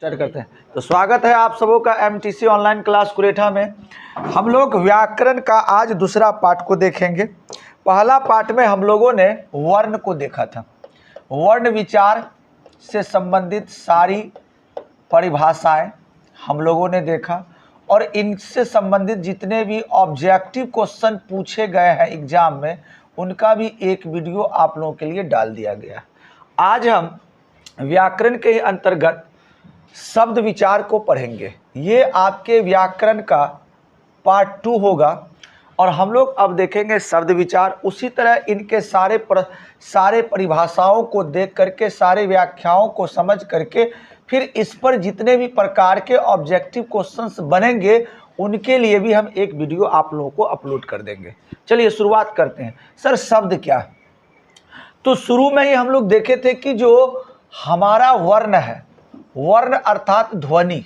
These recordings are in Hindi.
स्टार्ट करते हैं। तो स्वागत है आप सबों का एमटीसी ऑनलाइन क्लास कुरेठा में। हम लोग व्याकरण का आज दूसरा पार्ट को देखेंगे। पहला पार्ट में हम लोगों ने वर्ण को देखा था। वर्ण विचार से संबंधित सारी परिभाषाएं हम लोगों ने देखा और इनसे संबंधित जितने भी ऑब्जेक्टिव क्वेश्चन पूछे गए हैं एग्जाम में, उनका भी एक वीडियो आप लोगों के लिए डाल दिया गया। आज हम व्याकरण के अंतर्गत शब्द विचार को पढ़ेंगे। ये आपके व्याकरण का पार्ट 2 होगा और हम लोग अब देखेंगे शब्द विचार। उसी तरह इनके सारे परिभाषाओं को देख करके, सारे व्याख्याओं को समझ करके, फिर इस पर जितने भी प्रकार के ऑब्जेक्टिव क्वेश्चंस बनेंगे उनके लिए भी हम एक वीडियो आप लोगों को अपलोड कर देंगे। चलिए शुरुआत करते हैं। सर शब्द क्या है? तो शुरू में ही हम लोग देखे थे कि जो हमारा वर्ण है, वर्ण अर्थात ध्वनि,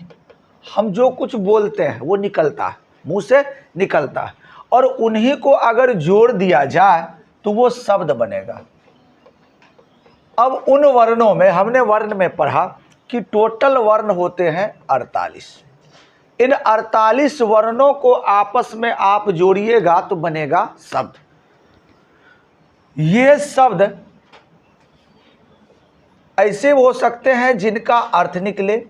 हम जो कुछ बोलते हैं वो निकलता है, मुंह से निकलता है, और उन्हीं को अगर जोड़ दिया जाए तो वो शब्द बनेगा। अब उन वर्णों में हमने वर्ण में पढ़ा कि टोटल वर्ण होते हैं 48। इन 48 वर्णों को आपस में आप जोड़िएगा तो बनेगा शब्द। ये शब्द ऐसे हो सकते हैं जिनका अर्थ निकले,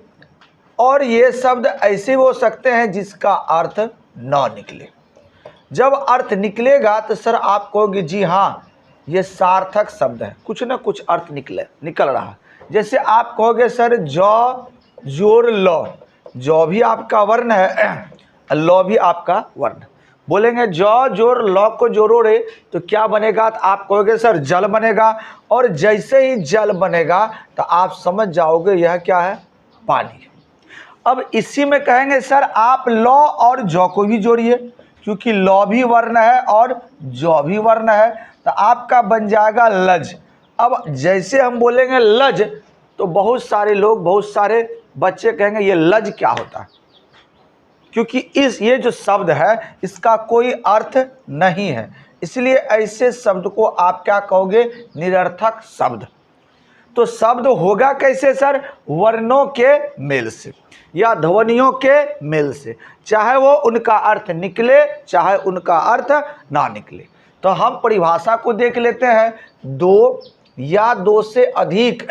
और ये शब्द ऐसे हो सकते हैं जिसका अर्थ ना निकले। जब अर्थ निकलेगा तो सर आप कहोगे जी हाँ ये सार्थक शब्द है, कुछ ना कुछ अर्थ निकल रहा है। जैसे आप कहोगे सर जौ जोड़ लौ, जौ भी आपका वर्ण है, लौ भी आपका वर्ण। बोलेंगे जौ जोड़ लौ को जोड़ो रे तो क्या बनेगा? तो आप कहोगे सर जल बनेगा, और जैसे ही जल बनेगा तो आप समझ जाओगे यह क्या है? पानी। अब इसी में कहेंगे सर आप लौ और जौ को भी जोड़िए, क्योंकि लौ भी वर्ण है और जौ भी वर्ण है, तो आपका बन जाएगा लज। अब जैसे हम बोलेंगे लज तो बहुत सारे लोग, बहुत सारे बच्चे कहेंगे ये लज क्या होता है, क्योंकि ये जो शब्द है इसका कोई अर्थ नहीं है। इसलिए ऐसे शब्द को आप क्या कहोगे? निरर्थक शब्द। तो शब्द होगा कैसे सर? वर्णों के मेल से या ध्वनियों के मेल से, चाहे वो उनका अर्थ निकले चाहे उनका अर्थ ना निकले। तो हम परिभाषा को देख लेते हैं। दो या दो से अधिक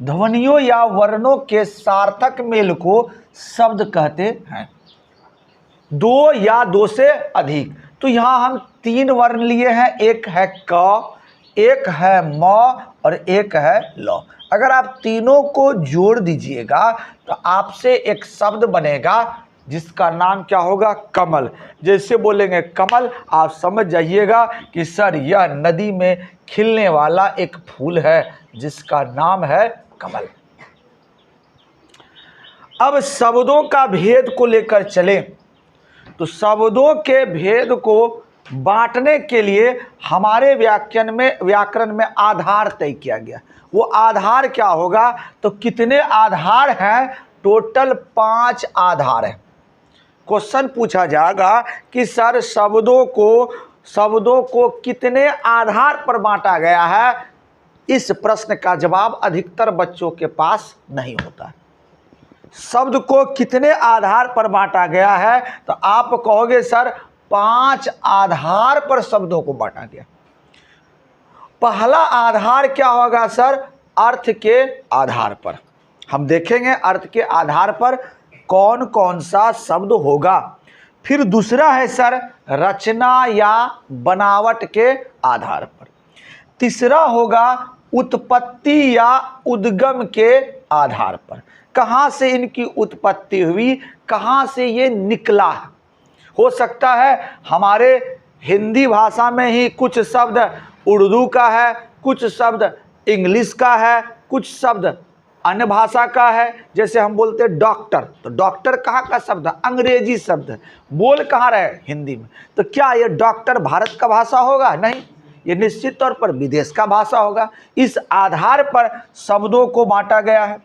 ध्वनियों या वर्णों के सार्थक मेल को शब्द कहते हैं। दो या दो से अधिक। तो यहाँ हम 3 वर्ण लिए हैं, एक है क, एक है म और एक है ल। अगर आप तीनों को जोड़ दीजिएगा तो आपसे एक शब्द बनेगा जिसका नाम क्या होगा? कमल। जैसे बोलेंगे कमल, आप समझ जाइएगा कि सर यह नदी में खिलने वाला एक फूल है जिसका नाम है कमल। अब शब्दों का भेद को लेकर चले तो शब्दों के भेद को बांटने के लिए हमारे व्याकरण में आधार तय किया गया। वो आधार क्या होगा? तो कितने आधार हैं? टोटल 5 आधार हैं। क्वेश्चन पूछा जाएगा कि सर शब्दों को कितने आधार पर बांटा गया है? इस प्रश्न का जवाब अधिकतर बच्चों के पास नहीं होता है। शब्द को कितने आधार पर बांटा गया है? तो आप कहोगे सर 5 आधार पर शब्दों को बांटा गया। पहला आधार क्या होगा सर? अर्थ के आधार पर। हम देखेंगे अर्थ के आधार पर कौन कौन सा शब्द होगा। फिर दूसरा है सर रचना या बनावट के आधार पर। तीसरा होगा उत्पत्ति या उद्गम के आधार पर, कहाँ से इनकी उत्पत्ति हुई, कहाँ से ये निकला। हो सकता है हमारे हिंदी भाषा में ही कुछ शब्द उर्दू का है, कुछ शब्द इंग्लिश का है, कुछ शब्द अन्य भाषा का है। जैसे हम बोलते हैं डॉक्टर, तो डॉक्टर कहाँ का शब्द है? अंग्रेजी शब्द है। बोल कहाँ रहे? हिंदी में। तो क्या ये डॉक्टर भारत का भाषा होगा? नहीं, ये निश्चित तौर पर विदेश का भाषा होगा। इस आधार पर शब्दों को बांटा गया है।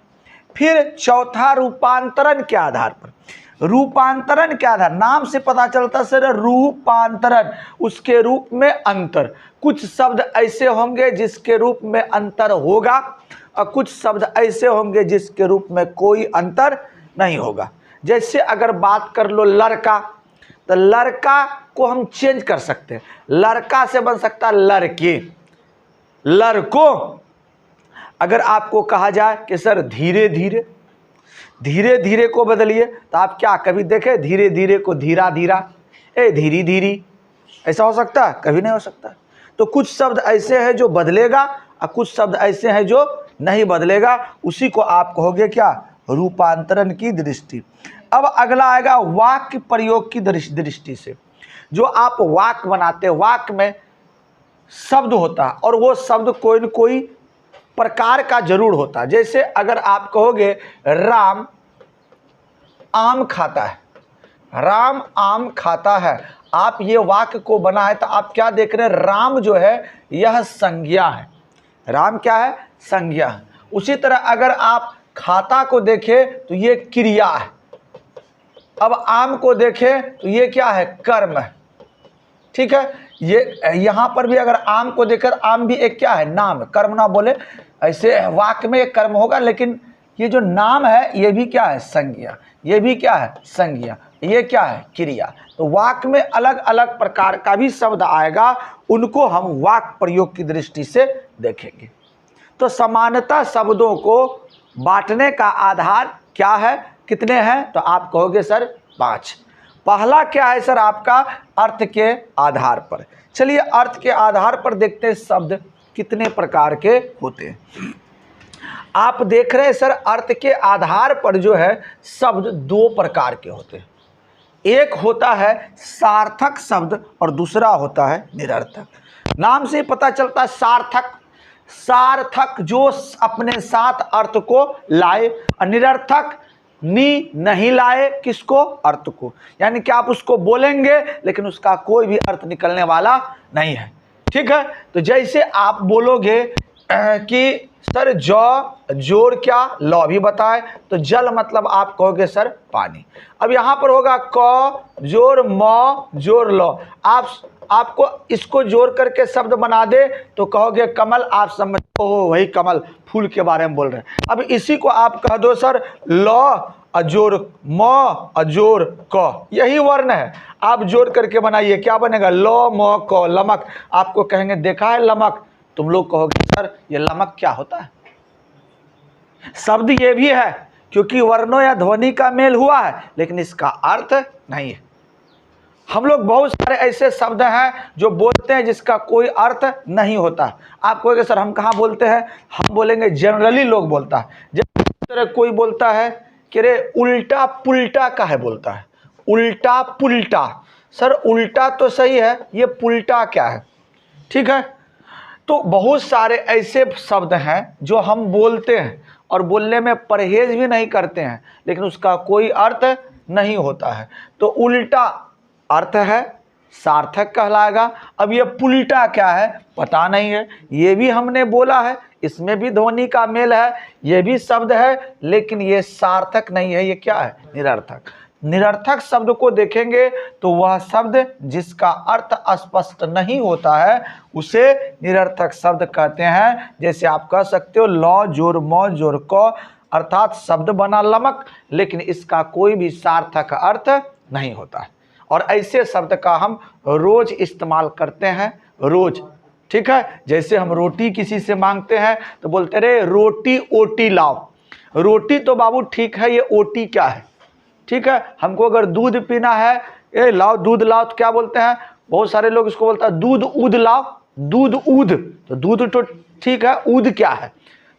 फिर चौथा रूपांतरण के आधार पर। रूपांतरण के आधार, नाम से पता चलता सर रूपांतरण, उसके रूप में अंतर। कुछ शब्द ऐसे होंगे जिसके रूप में अंतर होगा और कुछ शब्द ऐसे होंगे जिसके रूप में कोई अंतर नहीं होगा। जैसे अगर बात कर लो लड़का, तो लड़का को हम चेंज कर सकते हैं, लड़का से बन सकता है लड़के, लड़कों। अगर आपको कहा जाए कि सर धीरे धीरे, धीरे धीरे को बदलिए, तो आप क्या कभी देखे धीरे धीरे को धीरा धीरा, ए धीरी धीरी, ऐसा हो सकता है? कभी नहीं हो सकता। तो कुछ शब्द ऐसे हैं जो बदलेगा और कुछ शब्द ऐसे हैं जो नहीं बदलेगा, उसी को आप कहोगे क्या? रूपांतरण की दृष्टि। अब अगला आएगा वाक्य प्रयोग की दृष्टि से। जो आप वाक्य बनाते हैं, वाक्य में शब्द होता है और वो शब्द कोई न कोई प्रकार का जरूर होता है। जैसे अगर आप कहोगे राम आम खाता है, राम आम खाता है, आप ये वाक्य को बनाए तो आप क्या देख रहे हैं? राम जो है यह संज्ञा है, राम क्या है? संज्ञा है। उसी तरह अगर आप खाता को देखें तो ये क्रिया है, अब आम को देखें तो ये क्या है? कर्म है। ठीक है, ये यहाँ पर भी अगर आम को देखकर, आम भी एक क्या है? नाम, कर्म ना बोले, ऐसे वाक्य में एक कर्म होगा, लेकिन ये जो नाम है ये भी क्या है? संज्ञा, ये भी क्या है? संज्ञा, ये क्या है? क्रिया। तो वाक्य में अलग अलग प्रकार का भी शब्द आएगा, उनको हम वाक्य प्रयोग की दृष्टि से देखेंगे। तो समानता शब्दों को बांटने का आधार क्या है? कितने हैं? तो आप कहोगे सर 5। पहला क्या है सर? आपका अर्थ के आधार पर। चलिए अर्थ के आधार पर देखते हैं शब्द कितने प्रकार के होते हैं। आप देख रहे हैं सर, अर्थ के आधार पर जो है शब्द 2 प्रकार के होते हैं। एक होता है सार्थक शब्द और दूसरा होता है निरर्थक। नाम से पता चलता है सार्थक, सार्थक जो अपने साथ अर्थ को लाए, और निरर्थक नहीं लाए, किसको? अर्थ को। यानी कि आप उसको बोलेंगे लेकिन उसका कोई भी अर्थ निकलने वाला नहीं है। ठीक है, तो जैसे आप बोलोगे कि सर जोर क्या? लौ भी बताए, तो जल मतलब आप कहोगे सर पानी। अब यहाँ पर होगा क जोर म जोर लौ, आपको इसको जोड़ करके शब्द बना दे तो कहोगे कमल, आप समझ वही कमल फूल के बारे में बोल रहे हैं। अब इसी को आप कह दो सर लौ अजोर म अजोर क, यही वर्ण है, आप जोड़ करके बनाइए, क्या बनेगा? लौ म क, लमक। आपको कहेंगे देखा है लमक, तुम लोग कहोगे सर ये लमक क्या होता है? शब्द ये भी है क्योंकि वर्णों या ध्वनि का मेल हुआ है, लेकिन इसका अर्थ नहीं है। हम लोग बहुत सारे ऐसे शब्द हैं जो बोलते हैं जिसका कोई अर्थ नहीं होता। आप कहोगे सर हम कहाँ बोलते हैं? हम बोलेंगे जनरली लोग बोलता है। जब तरह कोई बोलता है कि रे उल्टा पुल्टा का है, बोलता है उल्टा पुल्टा। सर उल्टा तो सही है, ये पुल्टा क्या है? ठीक है, तो बहुत सारे ऐसे शब्द हैं जो हम बोलते हैं और बोलने में परहेज भी नहीं करते हैं, लेकिन उसका कोई अर्थ नहीं होता है। तो उल्टा अर्थ है, सार्थक कहलाएगा। अब ये पुल्टा क्या है? पता नहीं है, ये भी हमने बोला है, इसमें भी ध्वनि का मेल है, ये भी शब्द है, लेकिन ये सार्थक नहीं है, ये क्या है? निरर्थक। निरर्थक शब्द को देखेंगे तो वह शब्द जिसका अर्थ स्पष्ट नहीं होता है उसे निरर्थक शब्द कहते हैं। जैसे आप कह सकते हो लौ जोर म जोर क, अर्थात शब्द बना लमक, लेकिन इसका कोई भी सार्थक अर्थ नहीं होता है। और ऐसे शब्द का हम रोज इस्तेमाल करते हैं, रोज। ठीक है, जैसे हम रोटी किसी से मांगते हैं तो बोलते रहे रोटी ओटी लाओ। रोटी तो बाबू ठीक है, ये ओटी क्या है? ठीक है, हमको अगर दूध पीना है, ए लाओ दूध लाओ, तो क्या बोलते हैं? बहुत सारे लोग इसको बोलते हैं दूध ऊध लाओ, दूध ऊध। तो दूध तो ठीक है, ऊध क्या है?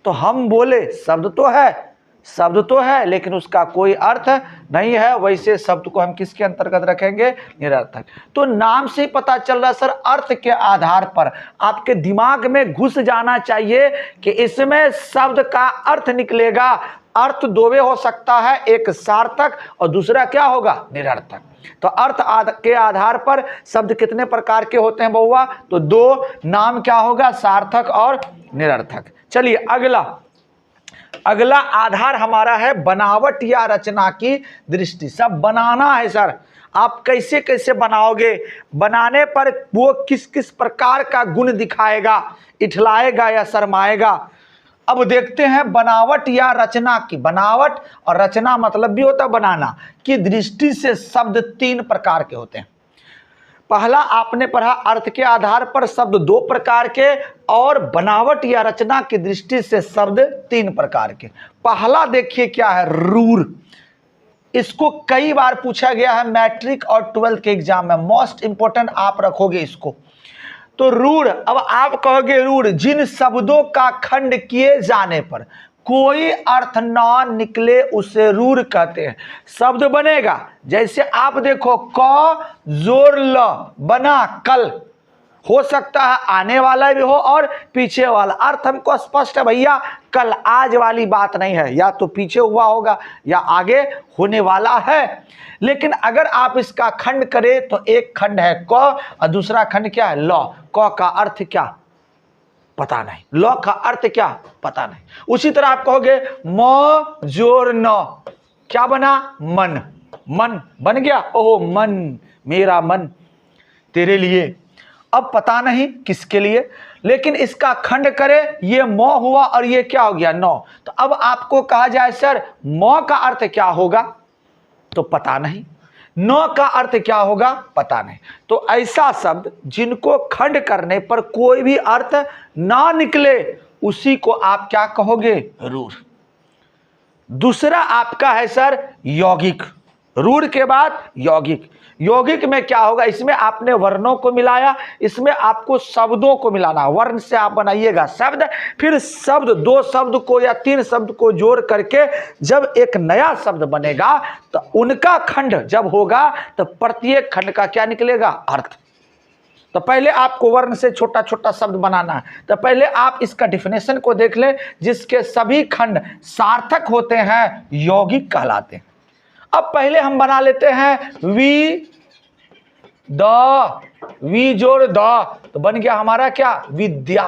तो हम बोले शब्द तो है, शब्द तो है, लेकिन उसका कोई अर्थ नहीं है। वैसे शब्द को हम किसके अंतर्गत रखेंगे? निरर्थक। तो नाम से ही पता चल रहा है सर, अर्थ के आधार पर आपके दिमाग में घुस जाना चाहिए कि इसमें शब्द का अर्थ निकलेगा। अर्थ 2 हो सकता है, एक सार्थक और दूसरा क्या होगा? निरर्थक। तो अर्थ के आधार पर शब्द कितने प्रकार के होते हैं बउआ? तो 2। नाम क्या होगा? सार्थक और निरर्थक। चलिए अगला आधार हमारा है बनावट या रचना की दृष्टि। सब बनाना है सर, आप कैसे कैसे बनाओगे, बनाने पर वो किस किस प्रकार का गुण दिखाएगा, इठलाएगा या शर्माएगा, अब देखते हैं बनावट या रचना की। बनावट और रचना मतलब भी होता है बनाना की दृष्टि से शब्द 3 प्रकार के होते हैं। पहला आपने पढ़ा अर्थ के आधार पर शब्द 2 प्रकार के, और बनावट या रचना की दृष्टि से शब्द 3 प्रकार के। पहला देखिए क्या है, रूढ़। इसको कई बार पूछा गया है मैट्रिक और 12th के एग्जाम में, मोस्ट इंपोर्टेंट आप रखोगे इसको। तो रूढ़, अब आप कहोगे रूढ़ जिन शब्दों का खंड किए जाने पर कोई अर्थ ना निकले उसे रूढ़ कहते हैं। शब्द बनेगा, जैसे आप देखो क जोर ल बना कल, हो सकता है आने वाला भी हो और पीछे वाला। अर्थ हमको स्पष्ट है भैया, कल आज वाली बात नहीं है, या तो पीछे हुआ होगा या आगे होने वाला है। लेकिन अगर आप इसका खंड करें तो एक खंड है क और दूसरा खंड क्या है, ल। क का अर्थ क्या पता नहीं, ल का अर्थ क्या पता नहीं। उसी तरह आप कहोगे म जोर न, क्या बना, मन। मन बन गया, ओहो मन, मेरा मन तेरे लिए। अब पता नहीं किसके लिए, लेकिन इसका खंड करे, ये म हुआ और ये क्या हो गया, नौ। तो अब आपको कहा जाए सर म का अर्थ क्या होगा, तो पता नहीं। नौ का अर्थ क्या होगा, पता नहीं। तो ऐसा शब्द जिनको खंड करने पर कोई भी अर्थ ना निकले उसी को आप क्या कहोगे, रूढ़। दूसरा आपका है सर यौगिक। रूढ़ के बाद यौगिक। यौगिक में क्या होगा, इसमें आपने वर्णों को मिलाया, इसमें आपको शब्दों को मिलाना। वर्ण से आप बनाइएगा शब्द, फिर शब्द 2 शब्द को या 3 शब्द को जोड़ करके जब एक नया शब्द बनेगा तो उनका खंड जब होगा तो प्रत्येक खंड का क्या निकलेगा, अर्थ। तो पहले आपको वर्ण से छोटा छोटा शब्द बनाना है। तो पहले आप इसका डिफिनेशन को देख लें, जिसके सभी खंड सार्थक होते हैं यौगिक कहलाते हैं। अब पहले हम बना लेते हैं वी जोड़ द, तो बन गया हमारा क्या, विद्या।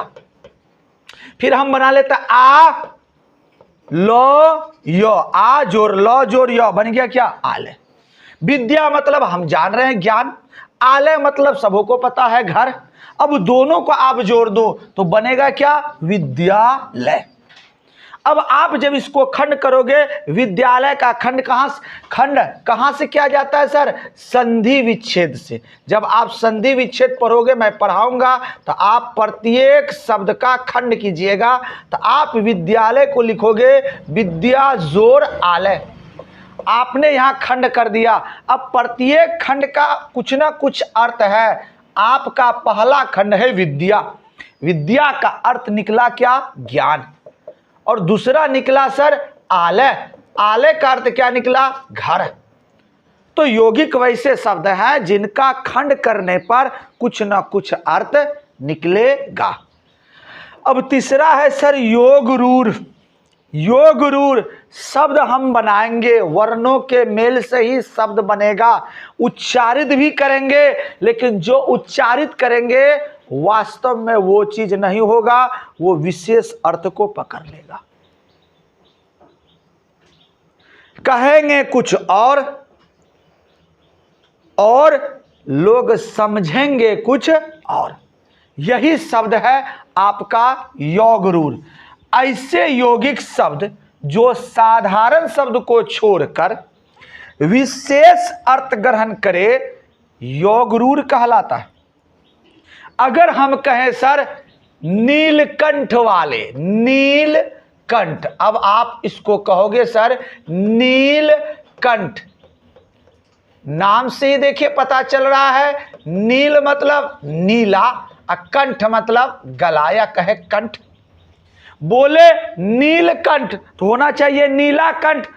फिर हम बना लेते हैं आ लो यो, आ जोड़ लो जोड़ यो, बन गया क्या, आलय। विद्या मतलब हम जान रहे हैं ज्ञान, आलय मतलब सबों को पता है घर। अब दोनों को आप जोड़ दो तो बनेगा क्या, विद्यालय। अब आप जब इसको खंड करोगे, विद्यालय का खंड कहां से किया जाता है सर, संधि विच्छेद से। जब आप संधि विच्छेद पढ़ोगे, मैं पढ़ाऊंगा, तो आप प्रत्येक शब्द का खंड कीजिएगा। तो आप विद्यालय को लिखोगे विद्या जोर आलय। आपने यहां खंड कर दिया। अब प्रत्येक खंड का कुछ ना कुछ अर्थ है। आपका पहला खंड है विद्या। विद्या का अर्थ निकला क्या, ज्ञान। और दूसरा निकला सर आलय। आलय का अर्थ क्या निकला, घर। तो यौगिक वैसे शब्द हैं जिनका खंड करने पर कुछ ना कुछ अर्थ निकलेगा। अब तीसरा है सर योग रूढ़। योग रूढ़ शब्द हम बनाएंगे, वर्णों के मेल से ही शब्द बनेगा। उच्चारित भी करेंगे, लेकिन जो उच्चारित करेंगे वास्तव में वो चीज नहीं होगा, वो विशेष अर्थ को पकड़ लेगा। कहेंगे कुछ और लोग समझेंगे कुछ और। यही शब्द है आपका योग रूढ़। ऐसे यौगिक शब्द जो साधारण शब्द को छोड़कर विशेष अर्थ ग्रहण करे, योग रूढ़ कहलाता है। अगर हम कहें सर नीलकंठ वाले, नीलकंठ, अब आप इसको कहोगे सर नीलकंठ। नाम से ही देखिए पता चल रहा है, नील मतलब नीला और कंठ मतलब गला या कहे कंठ। बोले नीलकंठ तो होना चाहिए नीला कंठ।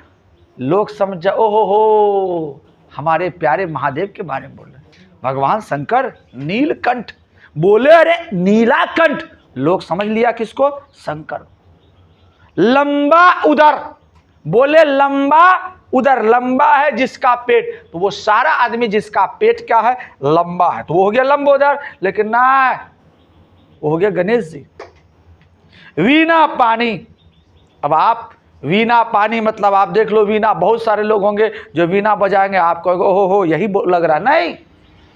लोग समझ जाए ओहो हो, हमारे प्यारे महादेव के बारे में बोल रहे, भगवान शंकर नीलकंठ। बोले अरे नीला कंठ, लोग समझ लिया किसको, शंकर। लंबा उदर, बोले लंबा उदर, लंबा है जिसका पेट, तो वो सारा आदमी जिसका पेट क्या है, लंबा है, तो वो हो गया लंबोदर। लेकिन ना, वो हो गया गणेश जी। वीणा पानी, अब आप वीणा पानी मतलब आप देख लो, वीणा बहुत सारे लोग होंगे जो वीणा बजाएंगे, आप कहोगे ओहो हो यही लग रहा। नहीं,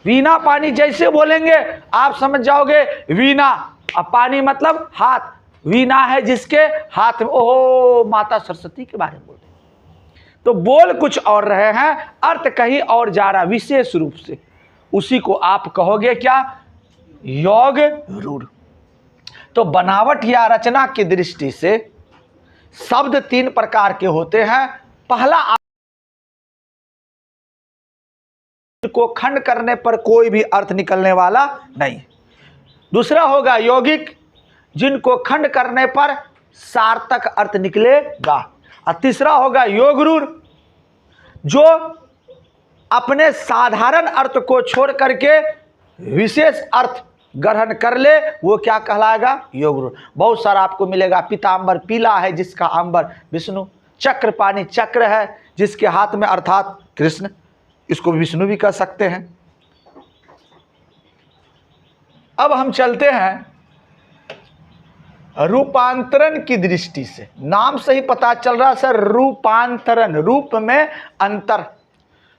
वीणा पानी जैसे बोलेंगे आप समझ जाओगे वीणा, अब पानी मतलब हाथ। वीणा है जिसके हाथ में। ओहो, माता सरस्वती के बारे में बोल रहे, तो बोल कुछ और रहे हैं, अर्थ कहीं और जा रहा विशेष रूप से। उसी को आप कहोगे क्या? योग रूढ़। तो बनावट या रचना की दृष्टि से शब्द 3 प्रकार के होते हैं। पहला, को खंड करने पर कोई भी अर्थ निकलने वाला नहीं। दूसरा होगा यौगिक, जिनको खंड करने पर सार्थक अर्थ निकलेगा। और तीसरा होगा योग रूढ़, जो अपने साधारण अर्थ को छोड़ करके विशेष अर्थ ग्रहण कर ले, वो क्या कहलाएगा? योग रूढ़। बहुत सारा आपको मिलेगा। पीतांबर पीला है जिसका अंबर विष्णु, चक्र पानी चक्र है जिसके हाथ में अर्थात कृष्ण, इसको विष्णु भी कह सकते हैं। अब हम चलते हैं रूपांतरण की दृष्टि से। नाम से ही पता चल रहा सर, रूपांतरण, रूप में अंतर।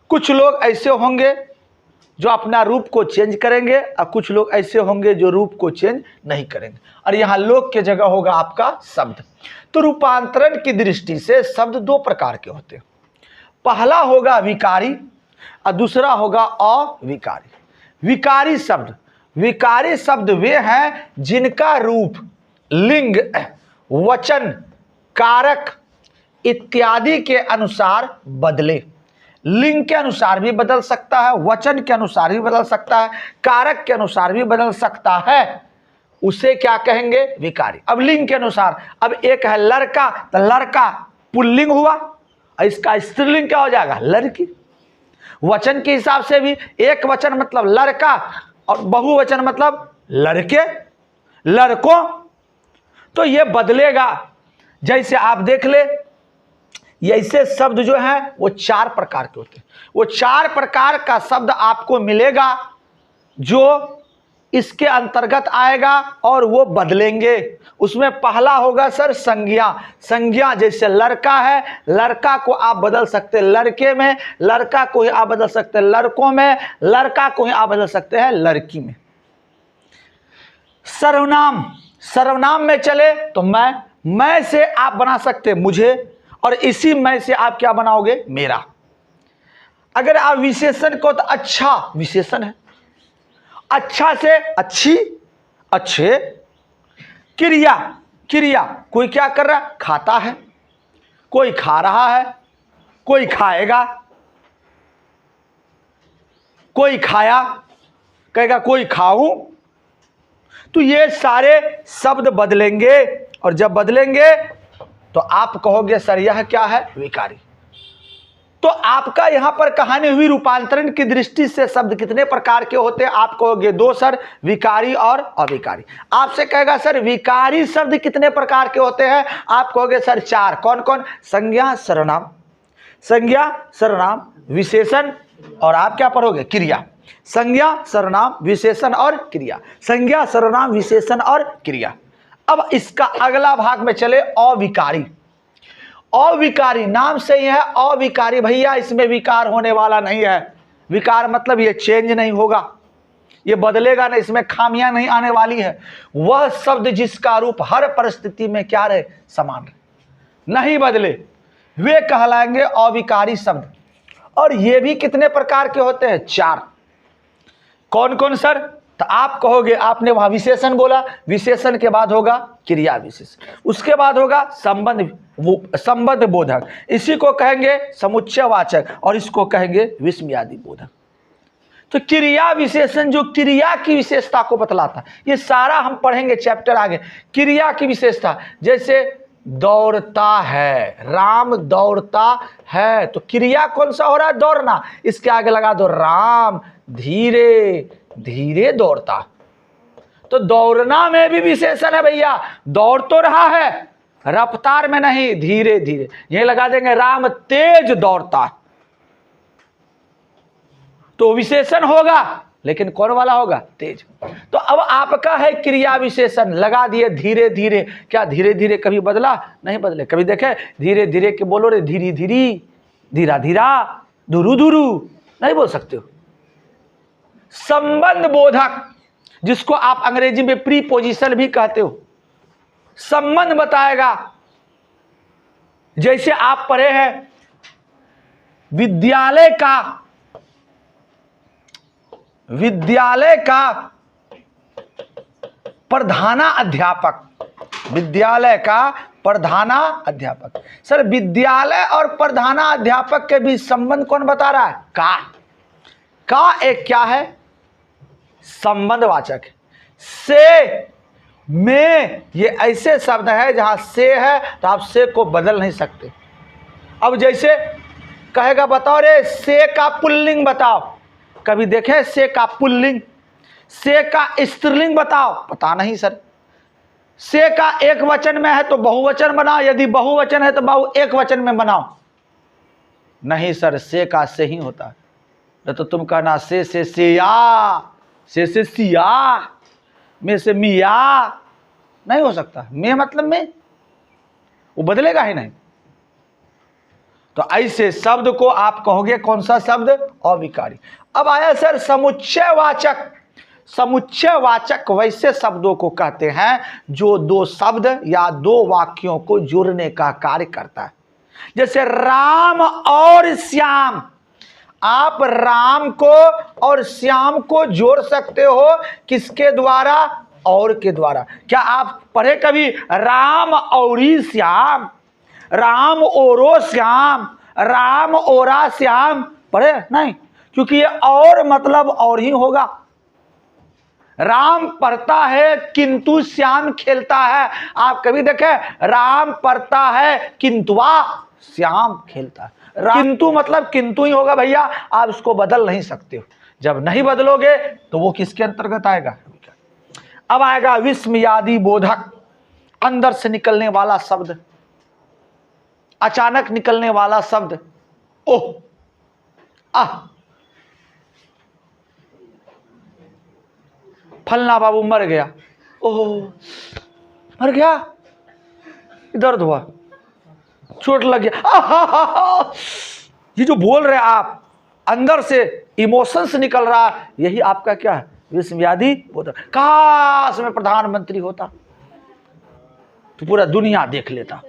कुछ लोग ऐसे होंगे जो अपना रूप को चेंज करेंगे और कुछ लोग ऐसे होंगे जो रूप को चेंज नहीं करेंगे, और यहां लोग की जगह होगा आपका शब्द। तो रूपांतरण की दृष्टि से शब्द 2 प्रकार के होते हैं। पहला होगा विकारी और दूसरा होगा अविकारी। विकारी शब्द वे हैं जिनका रूप लिंग, वचन, कारक इत्यादि के अनुसार बदले। लिंग के अनुसार भी बदल सकता है, वचन के अनुसार भी बदल सकता है, कारक के अनुसार भी बदल सकता है, उसे क्या कहेंगे? विकारी। अब लिंग के अनुसार, अब एक है लड़का, तो लड़का पुल्लिंग हुआ, इसका स्त्रीलिंग क्या हो जाएगा? लड़की। वचन के हिसाब से भी एक वचन मतलब लड़का और बहुवचन मतलब लड़के, लड़कों, तो ये बदलेगा। जैसे आप देख ले, ऐसे शब्द जो है वो 4 प्रकार के होते हैं। वो 4 प्रकार का शब्द आपको मिलेगा जो इसके अंतर्गत आएगा और वो बदलेंगे। उसमें पहला होगा सर संज्ञा। संज्ञा जैसे लड़का है, लड़का को आप बदल सकते हैं लड़के में, लड़का को ही आप बदल सकते हैं लड़कों में, लड़का को ही आप बदल सकते हैं लड़की में। सर्वनाम में चले तो मैं से आप बना सकते हैं मुझे, और इसी मैं से आप क्या बनाओगे? मेरा। अगर आप विशेषण को, तो अच्छा विशेषण है, अच्छा से अच्छी, अच्छे। क्रिया कोई क्या कर रहा है? खाता है, कोई खा रहा है, कोई खाएगा, कोई खाया, कहेगा कोई खाऊं। तो ये सारे शब्द बदलेंगे, और जब बदलेंगे तो आप कहोगे सर यह क्या है? विकारी। तो आपका यहां पर कहानी हुई रूपांतरण की दृष्टि से शब्द कितने प्रकार के होते हैं? आप कहोगे 2 सर, विकारी और अविकारी। आपसे कहेगा सर विकारी शब्द कितने प्रकार के होते हैं? आप कहोगे सर 4। कौन कौन? संज्ञा, सर्वनाम, विशेषण, और आप क्या पढ़ोगे? क्रिया। संज्ञा, सर्वनाम, विशेषण और क्रिया। संज्ञा, सर्वनाम, विशेषण और क्रिया। अब इसका अगला भाग में चले, अविकारी। अविकारी नाम से ही है अविकारी भैया, इसमें विकार होने वाला नहीं है। विकार मतलब ये चेंज नहीं होगा, ये बदलेगा नहीं, इसमें खामियां नहीं आने वाली है। वह शब्द जिसका रूप हर परिस्थिति में क्या रहे? समान रहे, नहीं बदले, वे कहलाएंगे अविकारी शब्द। और ये भी कितने प्रकार के होते हैं? 4। कौन कौन सर? तो आप कहोगे, आपने वहां विशेषण बोला, विशेषण के बाद होगा क्रिया विशेषण, उसके बाद होगा संबंध बोधक, इसी को कहेंगे समुच्चयवाचक, और इसको कहेंगे विस्मयादि बोधक। तो क्रिया विशेषण जो क्रिया की विशेषता को बतलाता है, ये सारा हम पढ़ेंगे चैप्टर आगे। क्रिया की विशेषता, जैसे दौड़ता है, राम दौड़ता है, तो क्रिया कौन सा हो रहा है? दौड़ना। इसके आगे लगा दो राम धीरे धीरे दौड़ता, तो दौड़ना में भी विशेषण है भैया। दौड़ तो रहा है, रफ्तार में नहीं, धीरे धीरे। ये लगा देंगे राम तेज दौड़ता, तो विशेषण होगा, लेकिन कौन वाला होगा? तेज। तो अब आपका है क्रिया विशेषण, लगा दिए धीरे धीरे। क्या धीरे धीरे कभी बदला? नहीं बदले। कभी देखे धीरे धीरे के बोलो रे, धीरी धीरी, धीरा धीरा, धुरु धुरु, नहीं बोल सकते हो। संबंध बोधक, जिसको आप अंग्रेजी में प्रीपोजिशन भी कहते हो, संबंध बताएगा। जैसे आप पढ़े हैं विद्यालय का प्रधानाध्यापक, विद्यालय का प्रधानाध्यापक। सर विद्यालय और प्रधानाध्यापक के बीच संबंध कौन बता रहा है? का एक क्या है? संबंधवाचक। से में ये ऐसे शब्द है जहां से है तो आप से को बदल नहीं सकते। अब जैसे कहेगा बताओ रे से का पुल्लिंग बताओ, कभी देखे से का पुल्लिंग? से का स्त्रीलिंग बताओ, पता नहीं सर। से का एक वचन में है तो बहुवचन बनाओ, यदि बहुवचन है तो एक वचन में बनाओ। नहीं सर, से का से ही होता है। तो तुम कहना से सिया, से सिया, में से मिया, नहीं हो सकता। में मतलब में, वो बदलेगा ही नहीं। तो ऐसे शब्द को आप कहोगे कौन सा शब्द? अविकारी। अब आया सर समुच्चयवाचक। समुच्चयवाचक वैसे शब्दों को कहते हैं जो दो शब्द या दो वाक्यों को जोड़ने का कार्य करता है। जैसे राम और श्याम, आप राम को और श्याम को जोड़ सकते हो किसके द्वारा? और के द्वारा। क्या आप पढ़े कभी राम औरी श्याम, राम ओरो श्याम, राम ओरा श्याम? पढ़े नहीं, क्योंकि ये और मतलब और ही होगा। राम पढ़ता है किंतु श्याम खेलता है। आप कभी देखे राम पढ़ता है किंतुआ श्याम खेलता है। किंतु मतलब किंतु ही होगा भैया, आप इसको बदल नहीं सकते हो। जब नहीं बदलोगे तो वो किसके अंतर्गत आएगा? अब आएगा विस्मयादि बोधक, अंदर से निकलने वाला शब्द, अचानक निकलने वाला शब्द। ओह, आह, फलना बाबू मर गया। ओह, मर गया, दर्द हुआ, चोट लग गया। ये जो बोल रहे आप, अंदर से इमोशंस निकल रहा, यही आपका क्या है? विस्मयादि बोधक। काश मैं प्रधानमंत्री होता तो पूरा दुनिया देख लेता।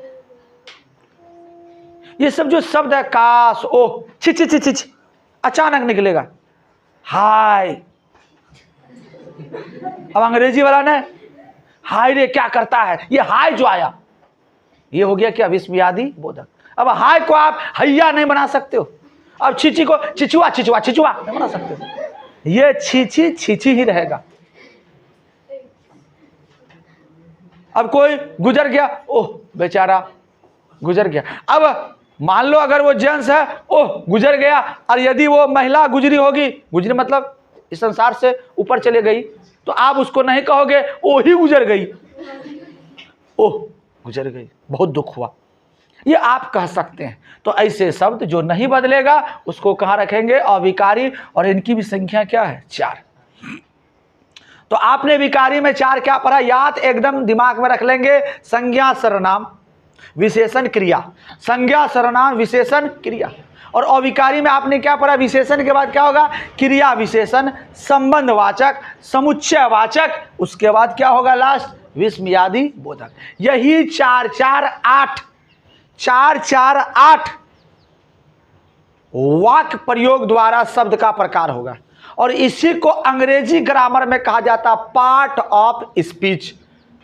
ये सब जो शब्द है, काश, ओह, छि छि छि छि, अचानक निकलेगा। हाय, अब अंग्रेजी वाला ने हाय रे क्या करता है, ये हाय जो आया ये हो गया क्या? विस्मयादि बोधक। अब हाय को आप हैया नहीं बना सकते हो। अब छिची को चिचुआ चिचुआ चिचुआ नहीं बना सकते हो। ये छीछी छीछी ही रहेगा। अब कोई गुजर गया, ओह बेचारा गुजर गया। अब मान लो अगर वो जेंट्स है, ओह गुजर गया। और यदि वो महिला गुजरी होगी, गुजरी मतलब इस संसार से ऊपर चले गई, तो आप उसको नहीं कहोगे ओ ही गुजर गई, ओह गुजर गई, बहुत दुख हुआ, ये आप कह सकते हैं। तो ऐसे शब्द जो नहीं बदलेगा उसको कहाँ रखेंगे? अविकारी। और इनकी भी संख्या क्या है? 4। तो आपने विकारी में 4 क्या पढ़ा? याद एकदम दिमाग में रख लेंगे। संज्ञा, सर्वनाम, विशेषण, क्रिया। संज्ञा, सर्वनाम, विशेषण, क्रिया। और अविकारी में आपने क्या पढ़ा? विशेषण के बाद क्या होगा? क्रिया विशेषण, संबंधवाचक, समुच्चयवाचक, उसके बाद क्या होगा? लास्ट विस्मयादि बोधक। यही 4 4 8 4 4 8 वाक्य प्रयोग द्वारा शब्द का प्रकार होगा। और इसी को अंग्रेजी ग्रामर में कहा जाता पार्ट ऑफ स्पीच।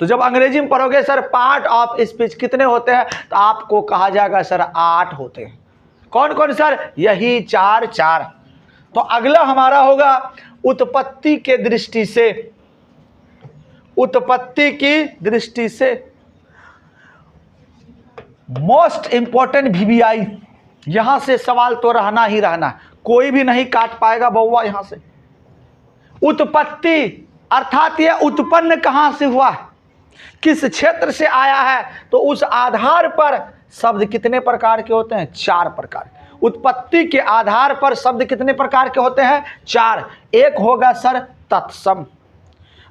तो जब अंग्रेजी में पढ़ोगे सर पार्ट ऑफ स्पीच कितने होते हैं, तो आपको कहा जाएगा सर 8 होते हैं। कौन कौन सर? यही 4 4। तो अगला हमारा होगा उत्पत्ति के दृष्टि से। उत्पत्ति की दृष्टि से मोस्ट इंपॉर्टेंट VBI। यहां से सवाल तो रहना ही रहना, कोई भी नहीं काट पाएगा बउआ यहां से। उत्पत्ति अर्थात यह उत्पन्न कहां से हुआ, किस क्षेत्र से आया है, तो उस आधार पर शब्द कितने प्रकार के होते हैं? 4 प्रकार। उत्पत्ति के आधार पर शब्द कितने प्रकार के होते हैं? 4। एक होगा सर तत्सम,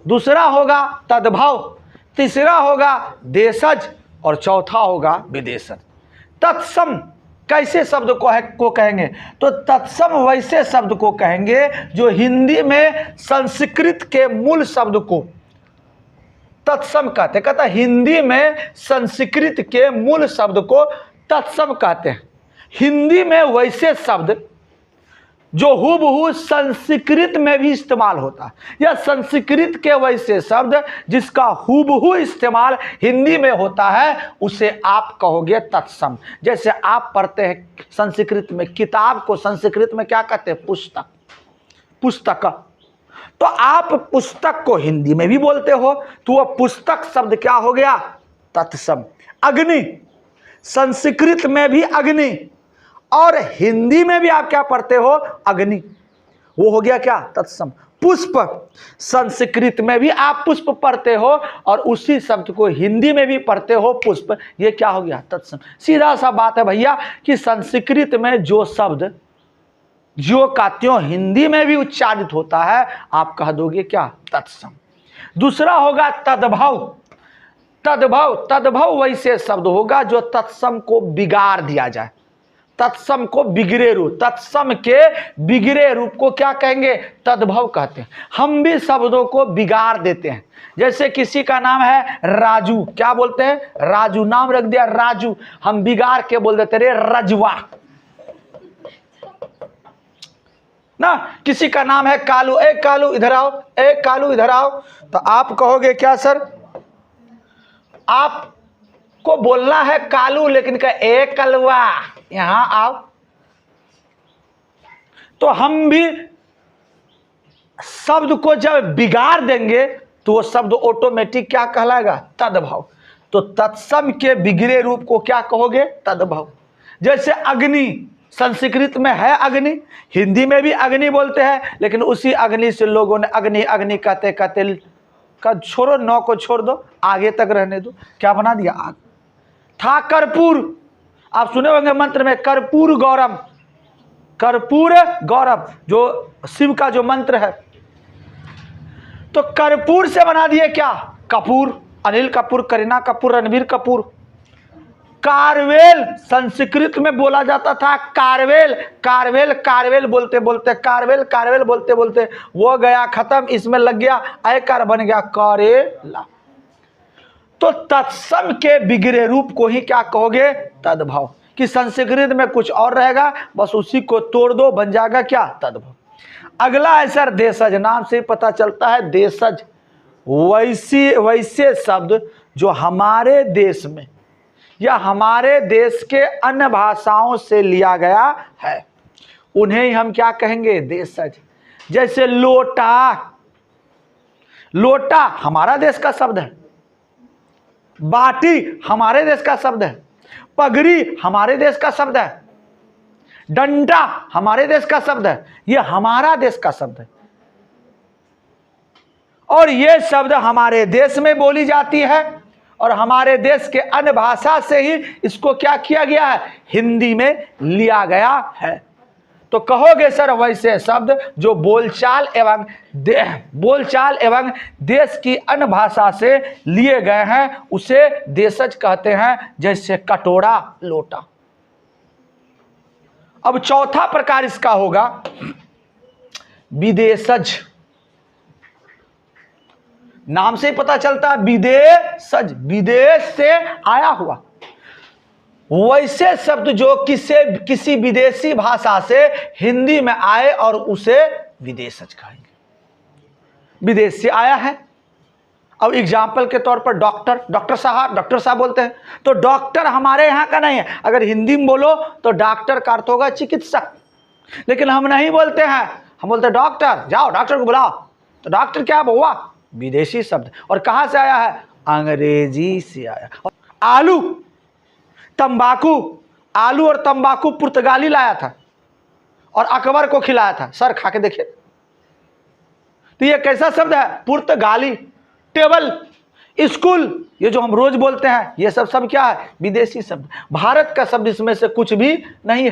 दूसरा होगा तद्भव, तीसरा होगा देशज और चौथा होगा विदेशज। तत्सम कैसे शब्द को कहेंगे? तो तत्सम वैसे शब्द को कहेंगे जो हिंदी में संस्कृत के मूल शब्द को तत्सम कहते हैं। कहता हिंदी में संस्कृत के मूल शब्द को तत्सम कहते हैं। हिंदी में वैसे शब्द जो हूबहू संस्कृत में भी इस्तेमाल होता है, या संस्कृत के वैसे शब्द जिसका हूबहू इस्तेमाल हिंदी में होता है, उसे आप कहोगे तत्सम। जैसे आप पढ़ते हैं संस्कृत में किताब को संस्कृत में क्या कहते हैं? पुस्तक। पुस्तक, तो आप पुस्तक को हिंदी में भी बोलते हो, तो वह पुस्तक शब्द क्या हो गया? तत्सम। अग्नि, संस्कृत में भी अग्नि और हिंदी में भी आप क्या पढ़ते हो? अग्नि, वो हो गया क्या? तत्सम। पुष्प, संस्कृत में भी आप पुष्प पढ़ते हो और उसी शब्द को हिंदी में भी पढ़ते हो पुष्प, ये क्या हो गया? तत्सम। सीधा सा बात है भैया कि संस्कृत में जो शब्द जो का त्यों हिंदी में भी उच्चारित होता है, आप कह दोगे क्या? तत्सम। दूसरा होगा तद्भव। तद्भव, तद्भव वैसे शब्द होगा जो तत्सम को बिगाड़ दिया जाए, तत्सम को बिगड़े रूप, तत्सम के बिगड़े रूप को क्या कहेंगे? तद्भव कहते हैं। हम भी शब्दों को बिगाड़ देते हैं। जैसे किसी का नाम है राजू, क्या बोलते हैं? राजू, नाम रख दिया राजू, हम बिगाड़ के बोल देते रे रजवा ना। किसी का नाम है कालू, ए कालू इधर आओ, ए कालू इधर आओ, तो आप कहोगे क्या सर? आपको बोलना है कालू, लेकिन कह ए कलवा यहां आओ। तो हम भी शब्द को जब बिगाड़ देंगे तो वो शब्द ऑटोमेटिक क्या कहलाएगा? तद्भव। तो तत्सम के बिगड़े रूप को क्या कहोगे? तद्भव। जैसे अग्नि, संस्कृत में है अग्नि, हिंदी में भी अग्नि बोलते हैं, लेकिन उसी अग्नि से लोगों ने अग्नि अग्नि कहते कहते का छोड़ो, नौ को छोड़ दो, आगे तक रहने दो, क्या बना दिया? आग। था कर्पूर, आप सुने होंगे मंत्र में कर्पूर गौरम, कर्पूर गौरव जो शिव का जो मंत्र है, तो कर्पूर से बना दिए क्या? कपूर, अनिल कपूर, करीना कपूर, रणबीर कपूर। कारवेल, संस्कृत में बोला जाता था कारवेल, कारवेल कारवेल बोलते बोलते, कारवेल कारवेल बोलते बोलते वो गया खत्म, इसमें लग गया आयकर, बन गया करेला। तो तत्सम के बिगड़े रूप को ही क्या कहोगे? तद्भव। कि संस्कृत में कुछ और रहेगा, बस उसी को तोड़ दो, बन जाएगा क्या? तद्भव। अगला है सर देशज। नाम से पता चलता है देशज वैसे शब्द जो हमारे देश में या हमारे देश के अन्य भाषाओं से लिया गया है, उन्हें हम क्या कहेंगे? देशज। जैसे लोटा, लोटा हमारा देश का शब्द है, बाटी हमारे देश का शब्द है, पगड़ी हमारे देश का शब्द है, डंडा हमारे देश का शब्द है, ये हमारा देश का शब्द है। और ये शब्द हमारे देश में बोली जाती है और हमारे देश के अन्य भाषा से ही इसको क्या किया गया है? हिंदी में लिया गया है। तो कहोगे सर वैसे शब्द जो बोलचाल एवं देश की अन्य भाषा से लिए गए हैं, उसे देशज कहते हैं। जैसे कटोरा, लोटा। अब चौथा प्रकार इसका होगा विदेशज। नाम से ही पता चलता है विदेशज, विदेश से आया हुआ। वैसे शब्द जो किसी विदेशी भाषा से हिंदी में आए और उसे विदेशज कहेंगे। विदेश से आया है। अब एग्जाम्पल के तौर पर डॉक्टर, डॉक्टर साहब बोलते हैं, तो डॉक्टर हमारे यहाँ का नहीं है। अगर हिंदी में बोलो तो डॉक्टर का अर्थ होगा चिकित्सक, लेकिन हम नहीं बोलते हैं, हम बोलते हैं डॉक्टर, जाओ डॉक्टर को बुलाओ। तो डॉक्टर क्या हुआ? विदेशी शब्द। और कहाँ से आया है? अंग्रेजी से आया। आलू, तंबाकू, आलू और तंबाकू पुर्तगाली लाया था और अकबर को खिलाया था। सर खा के देखिए, तो ये कैसा शब्द है? पुर्तगाली। टेबल, स्कूल, ये जो हम रोज बोलते हैं, ये सब क्या है? विदेशी शब्द। भारत का शब्द इसमें से कुछ भी नहीं है।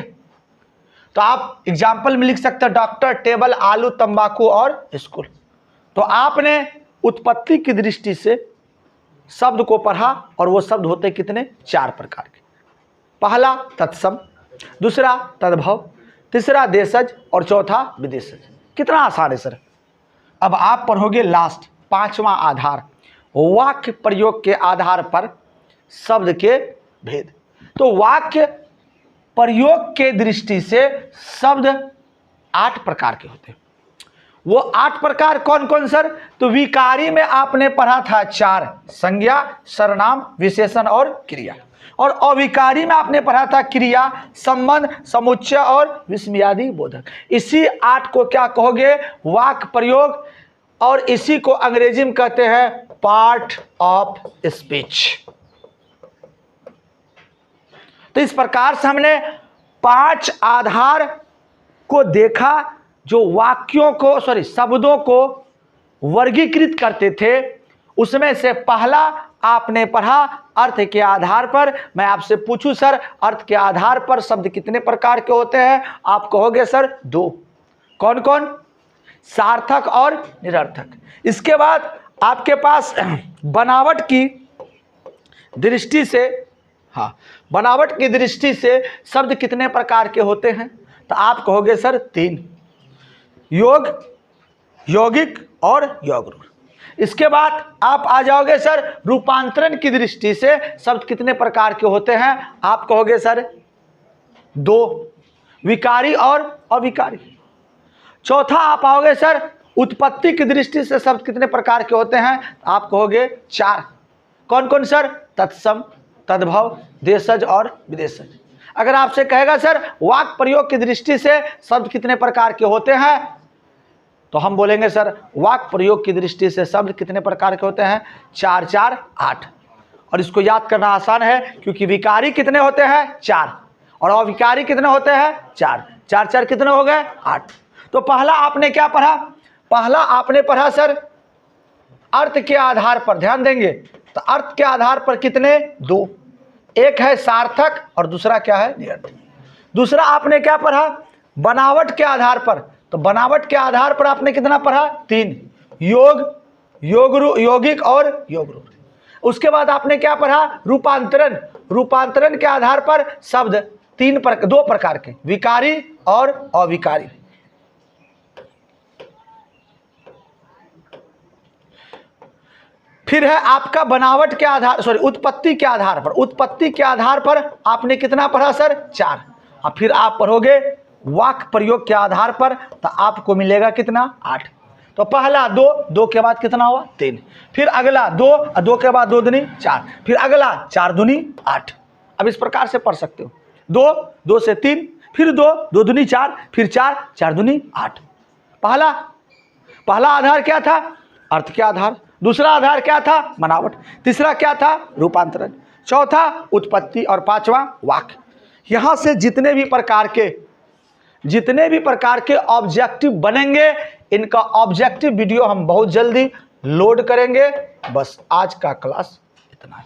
तो आप एग्जाम्पल में लिख सकते हैं डॉक्टर, टेबल, आलू, तंबाकू और स्कूल। तो आपने उत्पत्ति की दृष्टि से शब्द को पढ़ा और वो शब्द होते कितने? 4 प्रकार के। पहला तत्सम, दूसरा तद्भव, तीसरा देशज और चौथा विदेशज। कितना आसान है सर। अब आप पढ़ोगे लास्ट 5वां आधार, वाक्य प्रयोग के आधार पर शब्द के भेद। तो वाक्य प्रयोग के दृष्टि से शब्द 8 प्रकार के होते हैं। वो 8 प्रकार कौन कौन सर? तो विकारी में आपने पढ़ा था 4, संज्ञा, सर्वनाम, विशेषण और क्रिया। और अविकारी में आपने पढ़ा था क्रिया, संबंध, समुच्चय और विस्मयादि बोधक। इसी 8 को क्या कहोगे? वाक्य प्रयोग, और इसी को अंग्रेजी में कहते हैं पार्ट ऑफ स्पीच। तो इस प्रकार से हमने 5 आधार को देखा जो वाक्यों को शब्दों को वर्गीकृत करते थे। उसमें से पहला आपने पढ़ा अर्थ के आधार पर। मैं आपसे पूछूं सर, अर्थ के आधार पर शब्द कितने प्रकार के होते हैं? आप कहोगे सर 2। कौन कौन? सार्थक और निरर्थक। इसके बाद आपके पास बनावट की दृष्टि से, बनावट की दृष्टि से शब्द कितने प्रकार के होते हैं? तो आप कहोगे सर 3, योग, यौगिक और यौगरूढ़। इसके बाद आप आ जाओगे सर रूपांतरण की दृष्टि से शब्द कितने प्रकार के होते हैं? आप कहोगे सर 2, विकारी और अविकारी। चौथा आप आओगे सर उत्पत्ति की दृष्टि से शब्द कितने प्रकार के होते हैं? आप कहोगे 4। कौन कौन सर? तत्सम, तद्भव, देशज और विदेशज। अगर आपसे कहेगा सर वाक्य प्रयोग की दृष्टि से शब्द कितने प्रकार के होते हैं, तो हम बोलेंगे सर वाक्य प्रयोग की दृष्टि से शब्द कितने प्रकार के होते हैं? 4 4 8। और इसको याद करना आसान है क्योंकि विकारी कितने होते हैं? 4, और अविकारी कितने होते हैं? 4 4 4 कितने हो गए? 8। तो पहला आपने क्या पढ़ा? पहला आपने पढ़ा सर अर्थ के आधार पर। ध्यान देंगे तो अर्थ के आधार पर कितने? 2। एक है सार्थक और दूसरा क्या है? निरर्थक। दूसरा आपने क्या पढ़ा? बनावट के आधार पर। तो बनावट के आधार पर आपने कितना पढ़ा? 3, योग, यौगिक और यौगरूढ़। उसके बाद आपने क्या पढ़ा? रूपांतरण। रूपांतरण के आधार पर शब्द 2 प्रकार के, विकारी और अविकारी। फिर है आपका बनावट के आधार उत्पत्ति के आधार पर। उत्पत्ति के आधार पर आपने कितना पढ़ा सर? 4। और फिर आप पढ़ोगे वाक्य प्रयोग के आधार पर, तो आपको मिलेगा कितना? 8। तो पहला 2, 2 के बाद कितना हुआ? 3। फिर अगला 2, 2 के बाद 2 दूनी 4। फिर अगला 4 दूनी 8। अब इस प्रकार से पढ़ सकते हो। 2, 2 से 3, फिर 2, 2 दूनी 4, फिर 4, 4 दूनी 8। पहला आधार क्या था? अर्थ के आधार। दूसरा आधार क्या था? बनावट। तीसरा क्या था? रूपांतरण। चौथा उत्पत्ति और 5वां वाक्य। यहां से जितने भी प्रकार के ऑब्जेक्टिव बनेंगे, इनका ऑब्जेक्टिव वीडियो हम बहुत जल्दी लोड करेंगे। बस आज का क्लास इतना है।